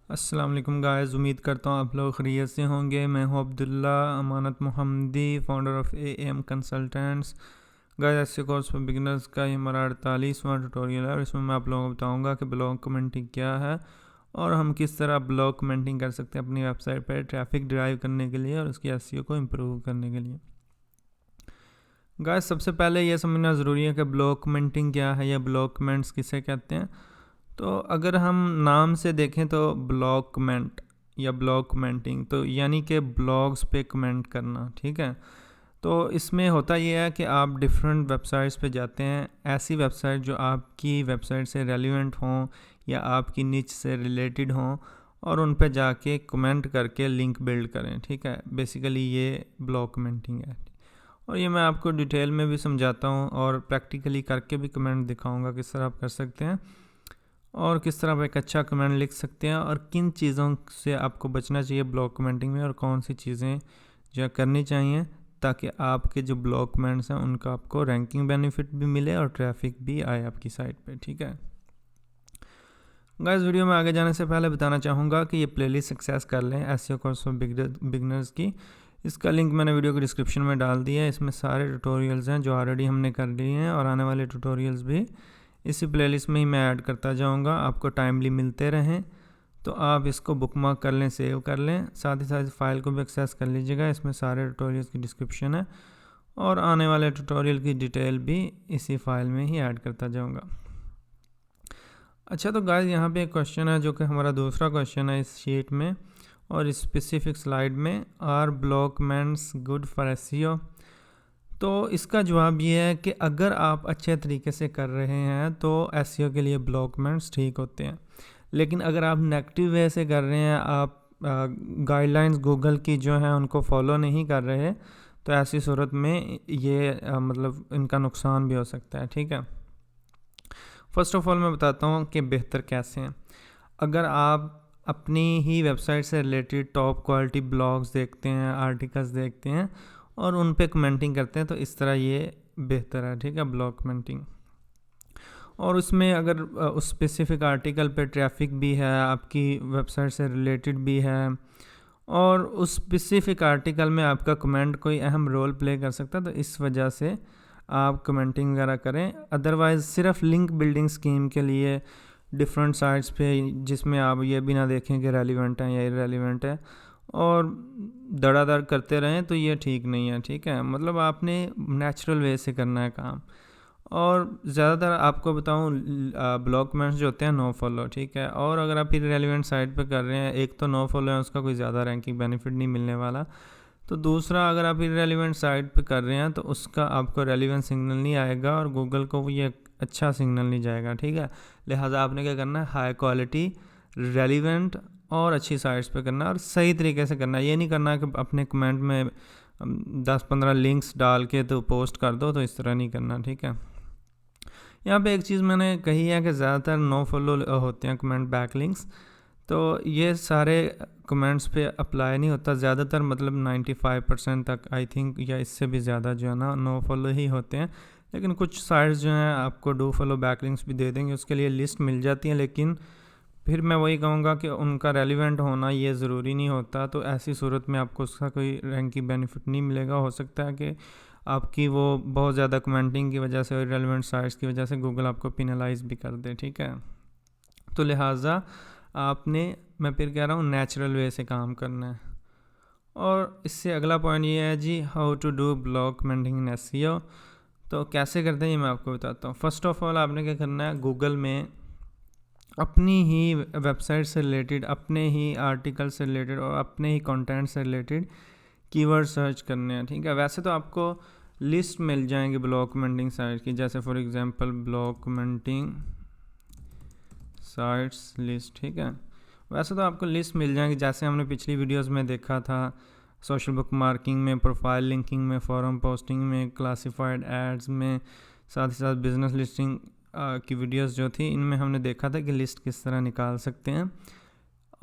अस्सलाम वालेकुम गाइस, उम्मीद करता हूँ आप लोग खैरियत से होंगे। मैं हूँ Abdullah Amanat Mohammadi, founder of AM consultants. Guys, ऐसे कोर्स फॉर बिगिनर्स का ये हमारा 48वां ट्यूटोरियल है और इसमें मैं आप लोगों को बताऊँगा कि ब्लॉग कमेंटिंग क्या है और हम किस तरह ब्लॉग कमेंटिंग कर सकते हैं अपनी वेबसाइट पर ट्रैफिक ड्राइव करने के लिए और उसकी एसईओ को इम्प्रूव करने के लिए। गाइस, सबसे पहले ये समझना ज़रूरी है कि ब्लॉग कमेंटिंग क्या है या ब्लॉग कमेंट्स किसे कहते हैं। तो अगर हम नाम से देखें तो ब्लॉग कमेंट या ब्लॉग कमेंटिंग तो यानी कि ब्लॉग्स पे कमेंट करना, ठीक है। तो इसमें होता यह है कि आप डिफरेंट वेबसाइट्स पे जाते हैं, ऐसी वेबसाइट जो आपकी वेबसाइट से रेलिवेंट हों या आपकी निच से रिलेटेड हों, और उन पे जाके कमेंट करके लिंक बिल्ड करें, ठीक है। बेसिकली ये ब्लॉग कमेंटिंग है और ये मैं आपको डिटेल में भी समझाता हूँ और प्रैक्टिकली करके भी कमेंट दिखाऊंगा किस तरह आप कर सकते हैं और किस तरह आप एक अच्छा कमेंट लिख सकते हैं और किन चीज़ों से आपको बचना चाहिए ब्लॉग कमेंटिंग में और कौन सी चीज़ें जो करनी चाहिए ताकि आपके जो ब्लॉग कमेंट्स हैं उनका आपको रैंकिंग बेनिफिट भी मिले और ट्रैफिक भी आए आपकी साइट पे, ठीक है। गाइस, वीडियो में आगे जाने से पहले बताना चाहूँगा कि ये प्लेलिस्ट एक्सेस कर लें एसईओ कोर्स फॉर बिगनर्स की। इसका लिंक मैंने वीडियो के डिस्क्रिप्शन में डाल दिया है। इसमें सारे ट्यूटोरियल्स हैं जो ऑलरेडी हमने कर लिए हैं और आने वाले ट्यूटोरियल्स भी इसी प्लेलिस्ट में ही मैं ऐड करता जाऊंगा। आपको टाइमली मिलते रहें तो आप इसको बुकमार्क कर लें, सेव कर लें, साथ ही साथ फाइल को भी एक्सेस कर लीजिएगा। इसमें सारे ट्यूटोरियल्स की डिस्क्रिप्शन है और आने वाले ट्यूटोरियल की डिटेल भी इसी फाइल में ही ऐड करता जाऊँगा। अच्छा, तो गाइस यहाँ पे एक क्वेश्चन है जो कि हमारा दूसरा क्वेश्चन है इस शीट में और स्पेसिफिक स्लाइड में, are blog comments good for SEO. तो इसका जवाब ये है कि अगर आप अच्छे तरीके से कर रहे हैं तो एसईओ के लिए ब्लॉग कमेंट्स ठीक होते हैं, लेकिन अगर आप नेगेटिव वे से कर रहे हैं, आप गाइडलाइंस गूगल की जो है उनको फॉलो नहीं कर रहे, तो ऐसी सूरत में ये मतलब इनका नुकसान भी हो सकता है, ठीक है। फर्स्ट ऑफ ऑल मैं बताता हूँ कि बेहतर कैसे हैं। अगर आप अपनी ही वेबसाइट से रिलेटेड टॉप क्वालिटी ब्लॉग्स देखते हैं, आर्टिकल्स देखते हैं और उन पे कमेंटिंग करते हैं तो इस तरह ये बेहतर है, ठीक है, ब्लॉग कमेंटिंग। और उसमें अगर उस स्पेसिफिक आर्टिकल पे ट्रैफिक भी है, आपकी वेबसाइट से रिलेटेड भी है और उस स्पेसिफिक आर्टिकल में आपका कमेंट कोई अहम रोल प्ले कर सकता है, तो इस वजह से आप कमेंटिंग वगैरह करें। अदरवाइज़ सिर्फ लिंक बिल्डिंग स्कीम के लिए डिफरेंट साइट्स पे जिसमें आप ये भी ना देखें कि रेलिवेंट है या इरेलीवेंट है और दड़ादड़ करते रहें, तो ये ठीक नहीं है, ठीक है। मतलब आपने नेचुरल वे से करना है काम। और ज़्यादातर आपको बताऊं ब्लॉग कमेंट्स जो होते हैं नो फॉलो, ठीक है। और अगर आप इरेलीवेंट साइट पे कर रहे हैं, एक तो नो फॉलो है, उसका कोई ज़्यादा रैंकिंग बेनिफिट नहीं मिलने वाला, तो दूसरा अगर आप इरेलीवेंट साइट पे कर रहे हैं तो उसका आपको रेलिवेंट सिग्नल नहीं आएगा और गूगल को वो ये अच्छा सिग्नल नहीं जाएगा, ठीक है। लिहाजा आपने क्या करना है, हाई क्वालिटी रेलिवेंट और अच्छी साइट्स पे करना और सही तरीके से करना। ये नहीं करना कि अपने कमेंट में 10-15 लिंक्स डाल के तो पोस्ट कर दो, तो इस तरह नहीं करना, ठीक है। यहाँ पे एक चीज़ मैंने कही है कि ज़्यादातर नो फॉलो होते हैं कमेंट बैक लिंक्स, तो ये सारे कमेंट्स पे अप्लाई नहीं होता। ज़्यादातर मतलब 95% तक आई थिंक या इससे भी ज़्यादा जो है ना नो फॉलो ही होते हैं। लेकिन कुछ साइट्स जो हैं आपको डू फॉलो बैक लिंक्स भी दे देंगे, उसके लिए लिस्ट मिल जाती है, लेकिन फिर मैं वही कहूँगा कि उनका रेलिवेंट होना ये ज़रूरी नहीं होता। तो ऐसी सूरत में आपको उसका कोई रैंकिंग बेनिफिट नहीं मिलेगा। हो सकता है कि आपकी वो बहुत ज़्यादा कमेंटिंग की वजह से और रेलिवेंट साइट्स की वजह से गूगल आपको पिनलाइज भी कर दे, ठीक है। तो लिहाजा आपने, मैं फिर कह रहा हूँ, नेचुरल वे से काम करना है। और इससे अगला पॉइंट ये है जी, how to do blog commenting in SEO. तो कैसे करते हैं ये मैं आपको बताता हूँ। फर्स्ट ऑफ ऑल आपने क्या करना है, गूगल में अपनी ही वेबसाइट से रिलेटेड, अपने ही आर्टिकल से रिलेटेड और अपने ही कंटेंट से रिलेटेड कीवर्ड सर्च करने हैं, ठीक है। वैसे तो आपको लिस्ट मिल जाएंगी ब्लॉग कमेंटिंग साइट की, जैसे for example blog commenting sites list, ठीक है। वैसे तो आपको लिस्ट मिल जाएंगी जैसे हमने पिछली वीडियोस में देखा था, सोशल बुक मार्किंग में, प्रोफाइल लिंकिंग में, फॉरम पोस्टिंग में, क्लासिफाइड एड्स में, साथ ही साथ बिजनेस लिस्टिंग की वीडियोस जो थी, इनमें हमने देखा था कि लिस्ट किस तरह निकाल सकते हैं।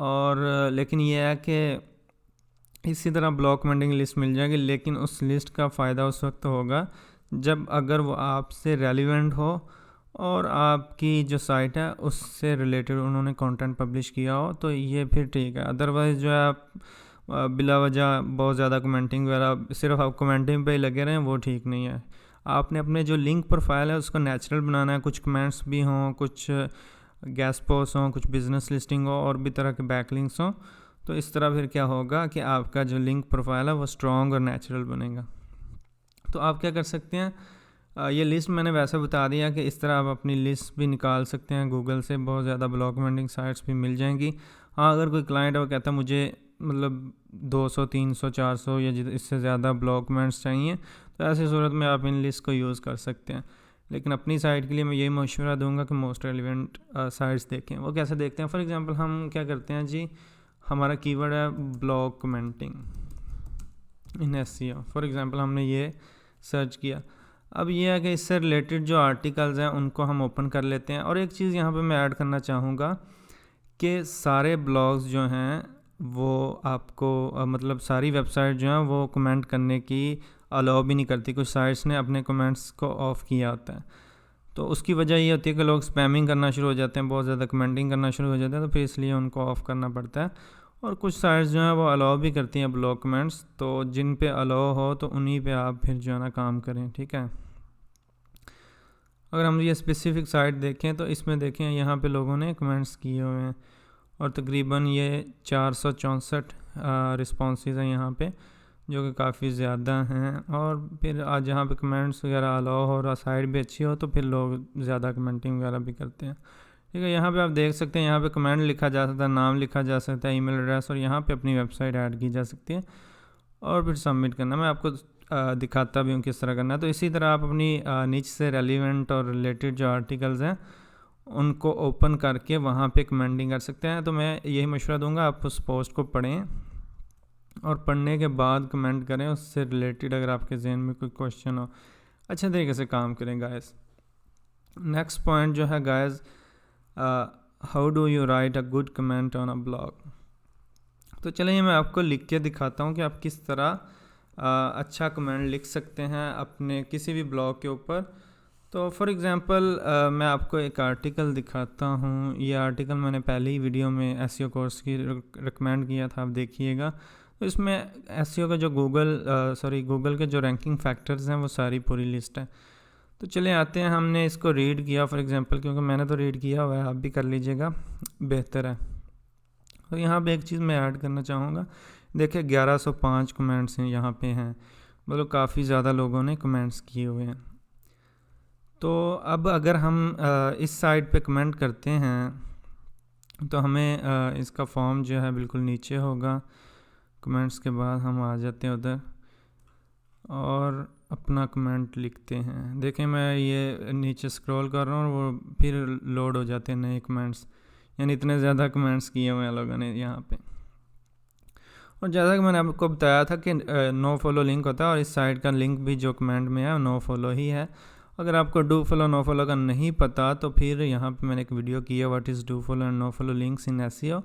और लेकिन यह है कि इसी तरह ब्लॉग कमेंटिंग लिस्ट मिल जाएगी, लेकिन उस लिस्ट का फ़ायदा उस वक्त होगा जब अगर वो आपसे रेलिवेंट हो और आपकी जो साइट है उससे रिलेटेड उन्होंने कंटेंट पब्लिश किया हो तो ये फिर ठीक है। अदरवाइज़ जो है आप बिला वजह बहुत ज़्यादा कमेंटिंग वगैरह, सिर्फ आप कमेंटिंग पे ही लगे रहें, वो ठीक नहीं है। आपने अपने जो लिंक प्रोफाइल है उसको नेचुरल बनाना है, कुछ कमेंट्स भी हों, कुछ गेस्ट पोस्ट हों, कुछ बिजनेस लिस्टिंग हो और भी तरह के बैकलिंक्स हों। तो इस तरह फिर क्या होगा कि आपका जो लिंक प्रोफाइल है वो स्ट्रॉन्ग और नेचुरल बनेगा। तो आप क्या कर सकते हैं, ये लिस्ट मैंने वैसे बता दिया कि इस तरह आप अपनी लिस्ट भी निकाल सकते हैं गूगल से, बहुत ज़्यादा ब्लॉग कमेंटिंग साइट्स भी मिल जाएंगी। हाँ, अगर कोई क्लाइंट है वो कहता है मुझे मतलब 200 300 400 या इससे ज़्यादा ब्लॉग कमेंट्स चाहिए, तो ऐसी सूरत में आप इन लिस्ट को यूज़ कर सकते हैं। लेकिन अपनी साइट के लिए मैं यही मशवरा दूंगा कि मोस्ट रेलिवेंट साइट्स देखें। वो कैसे देखते हैं, फॉर एग्जांपल हम क्या करते हैं जी, हमारा कीवर्ड है blog commenting in SEO. For example हमने ये सर्च किया। अब ये है कि इससे रिलेटेड जो आर्टिकल्स हैं उनको हम ओपन कर लेते हैं। और एक चीज़ यहाँ पे मैं ऐड करना चाहूँगा कि सारे ब्लॉग्स जो हैं वो आपको मतलब सारी वेबसाइट जो हैं वो कमेंट करने की अलाउ भी नहीं करती। कुछ साइट्स ने अपने कमेंट्स को ऑफ़ किया होता है, तो उसकी वजह ये होती है कि लोग स्पैमिंग करना शुरू हो जाते हैं, बहुत ज़्यादा कमेंटिंग करना शुरू हो जाते हैं, तो फिर इसलिए उनको ऑफ़ करना पड़ता है। और कुछ साइट्स जो हैं वो अलाउ भी करती हैं ब्लॉग कमेंट्स, तो जिन पे अलाउ हो तो उन्हीं पे आप फिर जो है ना काम करें, ठीक है। अगर हम ये स्पेसिफ़िक साइट देखें तो इसमें देखें यहाँ पे लोगों ने कमेंट्स किए हुए हैं और तकरीबन ये 464 रिस्पॉन्सेज हैं यहाँ पे, जो कि काफ़ी ज़्यादा हैं। और फिर आज जहाँ पे कमेंट्स वगैरह अलाउ हो और साइट भी अच्छी हो तो फिर लोग ज़्यादा कमेंटिंग वगैरह भी करते हैं, ठीक है। यहाँ पे आप देख सकते हैं, यहाँ पे कमेंट लिखा जा सकता है, नाम लिखा जा सकता है, ईमेल एड्रेस, और यहाँ पे अपनी वेबसाइट ऐड की जा सकती है और फिर सबमिट करना। मैं आपको दिखाता भी हूँ किस तरह करना है। तो इसी तरह आप अपनी नीच से रेलिवेंट और रिलेटेड जो आर्टिकल्स हैं उनको ओपन करके वहाँ पे कमेंटिंग कर सकते हैं। तो मैं यही मशवरा दूंगा, आप उस पोस्ट को पढ़ें और पढ़ने के बाद कमेंट करें उससे रिलेटेड, अगर आपके जहन में कोई क्वेश्चन हो, अच्छे तरीके से काम करें गाइस। नेक्स्ट पॉइंट जो है guys, how do you right a good comment on a blog. तो चलिए मैं आपको लिख के दिखाता हूँ कि आप किस तरह अच्छा कमेंट लिख सकते हैं अपने किसी भी ब्लॉग के ऊपर। तो फॉर एग्ज़ाम्पल मैं आपको एक आर्टिकल दिखाता हूँ। ये आर्टिकल मैंने पहले ही वीडियो में एसईओ कोर्स की रिकमेंड किया था, आप देखिएगा। तो इसमें एसईओ का जो गूगल के जो रैंकिंग फैक्टर्स हैं वो सारी पूरी लिस्ट है। तो चले आते हैं, हमने इसको रीड किया फॉर एग्ज़ाम्पल, क्योंकि मैंने तो रीड किया हुआ है, आप भी कर लीजिएगा, बेहतर है। तो यहाँ पे एक चीज़ मैं ऐड करना चाहूँगा, देखिए 1105 कमेंट्स हैं यहाँ पे हैं, मतलब काफ़ी ज़्यादा लोगों ने कमेंट्स किए हुए हैं। तो अब अगर हम इस साइट पे कमेंट करते हैं तो हमें इसका फॉर्म जो है बिल्कुल नीचे होगा। कमेंट्स के बाद हम आ जाते हैं उधर और अपना कमेंट लिखते हैं। देखें मैं ये नीचे स्क्रॉल कर रहा हूँ और वो फिर लोड हो जाते हैं नए कमेंट्स, यानी इतने ज़्यादा कमेंट्स किए हुए हैं लोगों ने यहाँ पे। और जैसा कि मैंने आपको बताया था कि नो फॉलो लिंक होता है, और इस साइट का लिंक भी जो कमेंट में है नो फॉलो ही है। अगर आपको डू फॉलो नो फॉलो का नहीं पता तो फिर यहाँ पे मैंने एक वीडियो की है, what is do follow and no follow links in SEO,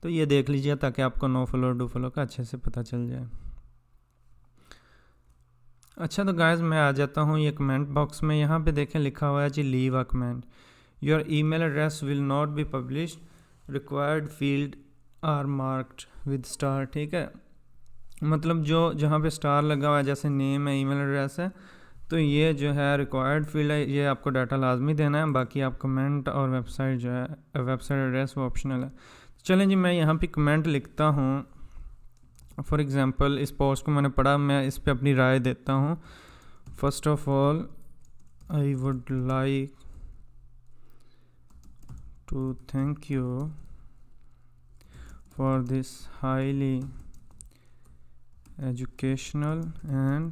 तो ये देख लीजिए ताकि आपको नो फॉलो और डू फॉलो का अच्छे से पता चल जाए। अच्छा, तो गाइस मैं आ जाता हूँ ये कमेंट बॉक्स में। यहाँ पे देखें लिखा हुआ है जी leave a comment, your email address will not be published, required field are marked with star, ठीक है। मतलब जो जहाँ पे स्टार लगा हुआ है, जैसे नेम है, ईमेल एड्रेस है, तो ये जो है रिक्वायर्ड फील्ड है, ये आपको डाटा लाजमी देना है। बाकी आप कमेंट और वेबसाइट जो है वेबसाइट एड्रेस वो ऑप्शनल है। चलें जी, मैं यहाँ पे कमेंट लिखता हूँ। फॉर एग्ज़ाम्पल इस पोस्ट को मैंने पढ़ा, मैं इस पे अपनी राय देता हूँ। First of all I would like to thank you for this highly educational and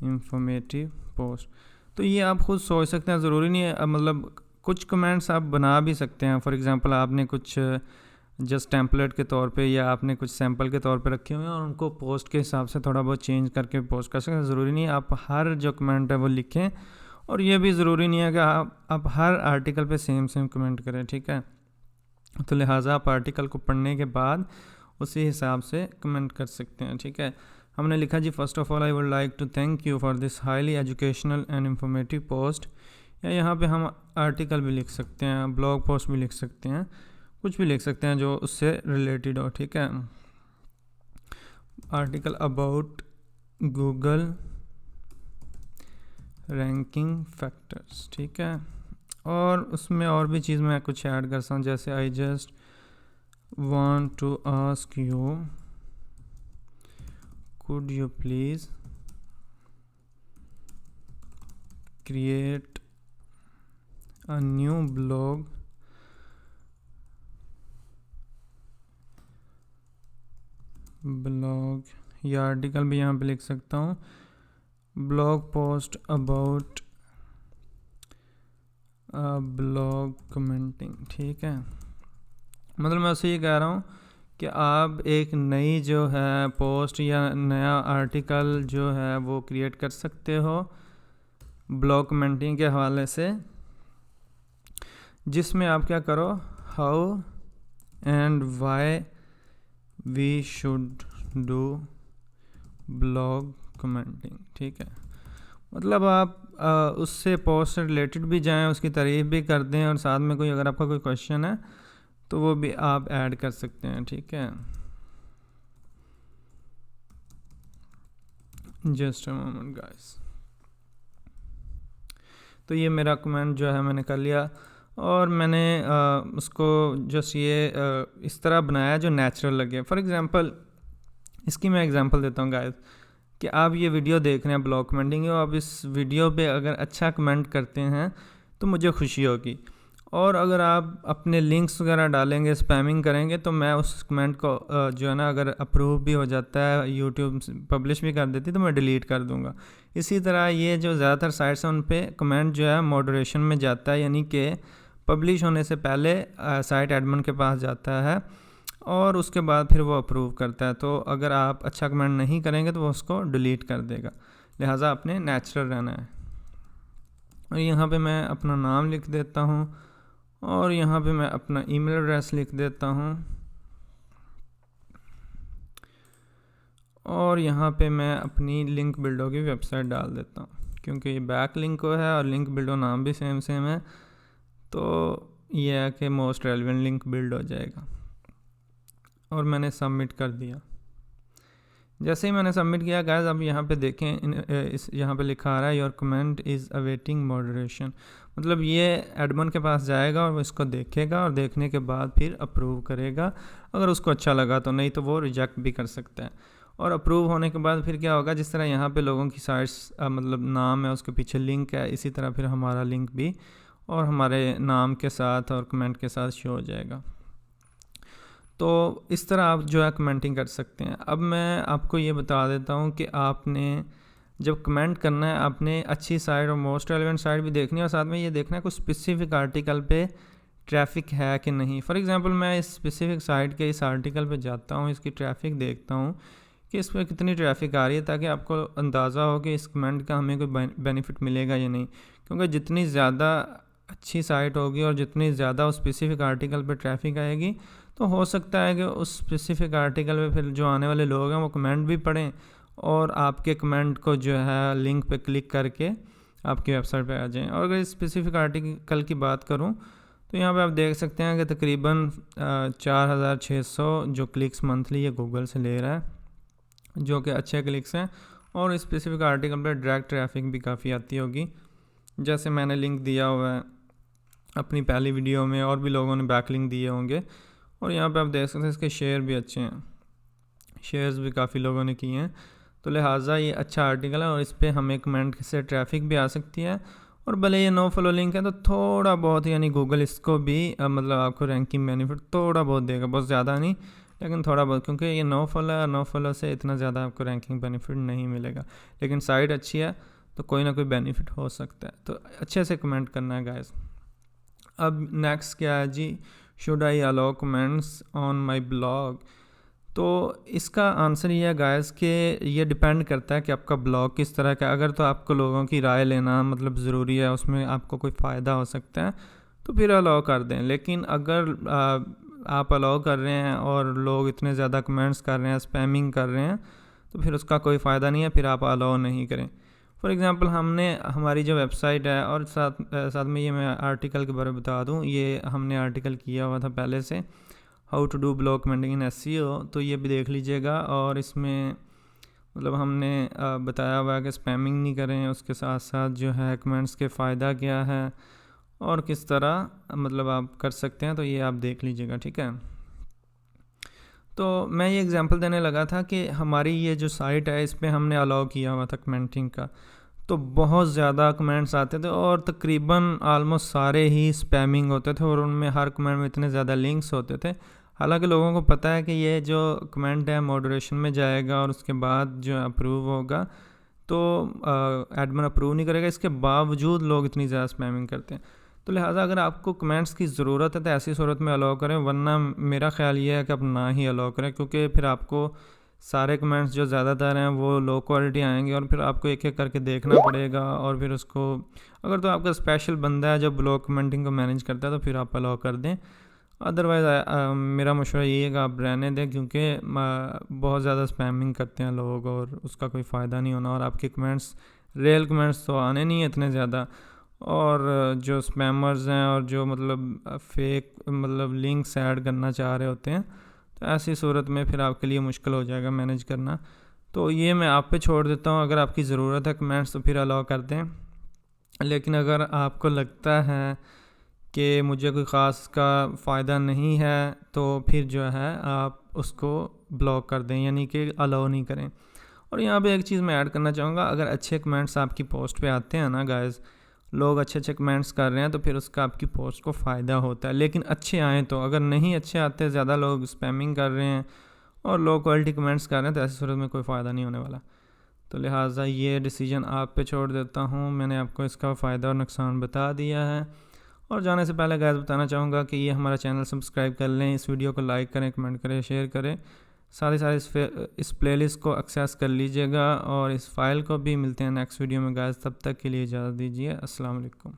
informative post. तो ये आप खुद सोच सकते हैं, ज़रूरी नहीं है, मतलब कुछ कमेंट्स आप बना भी सकते हैं। फॉर एग्ज़ाम्पल आपने कुछ जस्ट टेम्पलेट के तौर पे या आपने कुछ सैम्पल के तौर पे रखे हुए हैं और उनको पोस्ट के हिसाब से थोड़ा बहुत चेंज करके पोस्ट कर सकते हैं। ज़रूरी नहीं है आप हर जो कमेंट है वो लिखें, और ये भी ज़रूरी नहीं है कि आप हर आर्टिकल पे सेम कमेंट करें, ठीक है। तो लिहाजा आप आर्टिकल को पढ़ने के बाद उसी हिसाब से कमेंट कर सकते हैं, ठीक है। हमने लिखा जी first of all I would like to thank you for this highly educational and informative post या यहाँ पे हम आर्टिकल भी लिख सकते हैं, ब्लॉग पोस्ट भी लिख सकते हैं, कुछ भी लिख सकते हैं जो उससे रिलेटेड हो, ठीक है। Article about Google ranking factors, ठीक है। और उसमें और भी चीज़ मैं कुछ ऐड कर सकता हूँ, जैसे I just want to ask you could you please create a new blog या आर्टिकल भी यहाँ पे लिख सकता हूँ, blog post about blog commenting, ठीक है। मतलब मैं उसे ये कह रहा हूँ कि आप एक नई जो है पोस्ट या नया आर्टिकल जो है वो क्रिएट कर सकते हो ब्लॉग कमेंटिंग के हवाले से, जिसमें आप क्या करो, how and why we should do blog commenting, ठीक है। मतलब आप उससे पोस्ट से रिलेटेड भी जाएं, उसकी तारीफ भी कर दें, और साथ में कोई अगर आपका कोई क्वेश्चन है तो वो भी आप ऐड कर सकते हैं, ठीक है। Just a moment guys. तो ये मेरा कमेंट जो है मैंने कर लिया, और मैंने उसको जस्ट ये इस तरह बनाया जो नेचुरल लगे। फॉर एग्जांपल इसकी मैं एग्जांपल देता हूँ गाइस, कि आप ये वीडियो देख रहे हैं ब्लॉग कमेंटिंग, और आप इस वीडियो पे अगर अच्छा कमेंट करते हैं तो मुझे खुशी होगी, और अगर आप अपने लिंक्स वगैरह डालेंगे, स्पैमिंग करेंगे, तो मैं उस कमेंट को जो है ना, अगर अप्रूव भी हो जाता है, यूट्यूब पब्लिश भी कर देती, तो मैं डिलीट कर दूंगा। इसी तरह ये जो ज़्यादातर साइट्स हैं उन पे कमेंट जो है मॉडरेशन में जाता है, यानी कि पब्लिश होने से पहले साइट एडमिन के पास जाता है, और उसके बाद फिर वो अप्रूव करता है। तो अगर आप अच्छा कमेंट नहीं करेंगे तो वो उसको डिलीट कर देगा, लिहाजा अपने नेचुरल रहना है। और यहाँ पे मैं अपना नाम लिख देता हूँ, और यहाँ पे मैं अपना ईमेल एड्रेस लिख देता हूँ, और यहाँ पे मैं अपनी लिंक बिल्डो की वेबसाइट डाल देता हूँ, क्योंकि ये बैक लिंक है और लिंक बिल्डो नाम भी सेम है, तो ये है कि मोस्ट रेलिवेंट लिंक बिल्ड हो जाएगा। और मैंने सबमिट कर दिया। जैसे ही मैंने सबमिट किया गाइस, अब यहाँ पे देखें, इस यहाँ पे लिखा आ रहा है your comment is awaiting moderation, मतलब ये एडमिन के पास जाएगा और वो इसको देखेगा, और देखने के बाद फिर अप्रूव करेगा। अगर उसको अच्छा लगा तो, नहीं तो वो रिजेक्ट भी कर सकता है। और अप्रूव होने के बाद फिर क्या होगा, जिस तरह यहाँ पे लोगों की साइट्स मतलब नाम है, उसके पीछे लिंक है, इसी तरह फिर हमारा लिंक भी और हमारे नाम के साथ और कमेंट के साथ शो हो जाएगा। तो इस तरह आप जो है कमेंटिंग कर सकते हैं। अब मैं आपको ये बता देता हूँ कि आपने जब कमेंट करना है, आपने अच्छी साइट और मोस्ट रेलेवेंट साइट भी देखनी है, और साथ में ये देखना है कुछ स्पेसिफिक आर्टिकल पे ट्रैफिक है कि नहीं। फॉर एग्जांपल मैं इस स्पेसिफिक साइट के इस आर्टिकल पे जाता हूँ, इसकी ट्रैफिक देखता हूँ कि इस पर कितनी ट्रैफिक आ रही है, ताकि आपको अंदाज़ा हो कि इस कमेंट का हमें कोई बेनिफिट मिलेगा या नहीं। क्योंकि जितनी ज़्यादा अच्छी साइट होगी और जितनी ज़्यादा उस स्पेसिफिक आर्टिकल पर ट्रैफिक आएगी, तो हो सकता है कि उस स्पेसिफिक आर्टिकल पे फिर जो आने वाले लोग हैं वो कमेंट भी पढ़ें, और आपके कमेंट को जो है लिंक पे क्लिक करके आपकी वेबसाइट पे आ जाएं। और अगर इस स्पेसिफिक आर्टिकल की बात करूं, तो यहाँ पे आप देख सकते हैं कि तकरीबन 4600 जो क्लिक्स मंथली ये गूगल से ले रहा है, जो कि अच्छे क्लिक्स हैं। और इस स्पेसिफिक आर्टिकल पर डायरेक्ट ट्रैफिक भी काफ़ी आती होगी, जैसे मैंने लिंक दिया हुआ है अपनी पहली वीडियो में, और भी लोगों ने बैक लिंक दिए होंगे। और यहाँ पे आप देख सकते हैं इसके शेयर भी अच्छे हैं, शेयर्स भी काफ़ी लोगों ने किए हैं। तो लिहाजा ये अच्छा आर्टिकल है, और इस पर हमें कमेंट से ट्रैफिक भी आ सकती है। और भले ये नो फॉलो लिंक है, तो थोड़ा बहुत यानी गूगल इसको भी मतलब आपको रैंकिंग बेनिफिट थोड़ा बहुत देगा, बहुत ज़्यादा नहीं, लेकिन थोड़ा बहुत, क्योंकि ये नो फॉलो है, नो फॉलो से इतना ज़्यादा आपको रैंकिंग बेनिफिट नहीं मिलेगा। लेकिन साइट अच्छी है तो कोई ना कोई बेनिफिट हो सकता है। तो अच्छे से कमेंट करना है गाइस। अब नेक्स्ट क्या है जी, should I allow comments on my blog. तो इसका आंसर ये है गाइस कि ये डिपेंड करता है कि आपका ब्लॉग किस तरह का। अगर तो आपको लोगों की राय लेना मतलब ज़रूरी है, उसमें आपको कोई फ़ायदा हो सकता है, तो फिर अलाउ कर दें। लेकिन अगर आप अलाउ कर रहे हैं और लोग इतने ज़्यादा कमेंट्स कर रहे हैं, स्पैमिंग कर रहे हैं, तो फिर उसका कोई फ़ायदा नहीं है, फिर आप अलाउ नहीं करें। फॉर एग्ज़ाम्पल हमने हमारी जो वेबसाइट है, और साथ में ये मैं आर्टिकल के बारे में बता दूँ, ये हमने आर्टिकल किया हुआ था पहले से, how to do blog commenting in SEO, तो ये भी देख लीजिएगा। और इसमें मतलब हमने बताया हुआ है कि स्पैमिंग नहीं करें, उसके साथ साथ जो है कमेंट्स के फ़ायदा क्या है और किस तरह मतलब आप कर सकते हैं, तो ये आप देख लीजिएगा, ठीक है। तो मैं ये एग्जांपल देने लगा था कि हमारी ये जो साइट है इस पर हमने अलाउ किया हुआ था कमेंटिंग का, तो बहुत ज़्यादा कमेंट्स आते थे और तकरीबन आलमोस्ट सारे ही स्पैमिंग होते थे और उनमें हर कमेंट में इतने ज़्यादा लिंक्स होते थे। हालांकि लोगों को पता है कि ये जो कमेंट है मॉडरेशन में जाएगा और उसके बाद जो अप्रूव होगा, तो एडमिन अप्रूव नहीं करेगा, इसके बावजूद लोग इतनी ज़्यादा स्पैमिंग करते हैं। तो लिहाजा अगर आपको कमेंट्स की ज़रूरत है तो ऐसी सूरत में अलाउ करें, वरना मेरा ख्याल ये है कि आप ना ही अलाउ करें, क्योंकि फिर आपको सारे कमेंट्स जो ज़्यादातर हैं वो लो क्वालिटी आएंगे और फिर आपको एक एक करके देखना पड़ेगा। और फिर उसको अगर तो आपका स्पेशल बंदा है जो ब्लॉग कमेंटिंग को मैनेज करता है तो फिर आप अलाउ कर दें, अदरवाइज़ मेरा मशवरा यही है कि आप रहने दें, क्योंकि बहुत ज़्यादा स्पैमिंग करते हैं लोग और उसका कोई फ़ायदा नहीं होना, और आपके कमेंट्स रियल कमेंट्स तो आने नहीं है इतने ज़्यादा। और जो स्पैमर्स हैं और जो मतलब फेक मतलब लिंक्स ऐड करना चाह रहे होते हैं, तो ऐसी सूरत में फिर आपके लिए मुश्किल हो जाएगा मैनेज करना। तो ये मैं आप पे छोड़ देता हूँ, अगर आपकी ज़रूरत है कमेंट्स तो फिर अलाउ कर दें, लेकिन अगर आपको लगता है कि मुझे कोई ख़ास का फ़ायदा नहीं है तो फिर जो है आप उसको ब्लॉक कर दें, यानी कि अलाउ नहीं करें। और यहाँ पे एक चीज़ मैं ऐड करना चाहूँगा, अगर अच्छे कमेंट्स आपकी पोस्ट पे आते हैं ना गाइस, लोग अच्छे अच्छे कमेंट्स कर रहे हैं तो फिर उसका आपकी पोस्ट को फ़ायदा होता है, लेकिन अच्छे आएँ तो। अगर नहीं अच्छे आते, ज़्यादा लोग स्पैमिंग कर रहे हैं और लो क्वालिटी कमेंट्स कर रहे हैं, तो ऐसी सूरत में कोई फ़ायदा नहीं होने वाला। तो लिहाजा ये डिसीजन आप पे छोड़ देता हूँ, मैंने आपको इसका फ़ायदा और नुकसान बता दिया है। और जाने से पहले गाइस बताना चाहूँगा कि ये हमारा चैनल सब्सक्राइब कर लें, इस वीडियो को लाइक करें, कमेंट करें, शेयर करें, साथ ही साथ इस प्लेलिस्ट को एक्सेस कर लीजिएगा और इस फाइल को भी। मिलते हैं नेक्स्ट वीडियो में गाइस, तब तक के लिए इजाज़त दीजिए। अस्सलाम वालेकुम।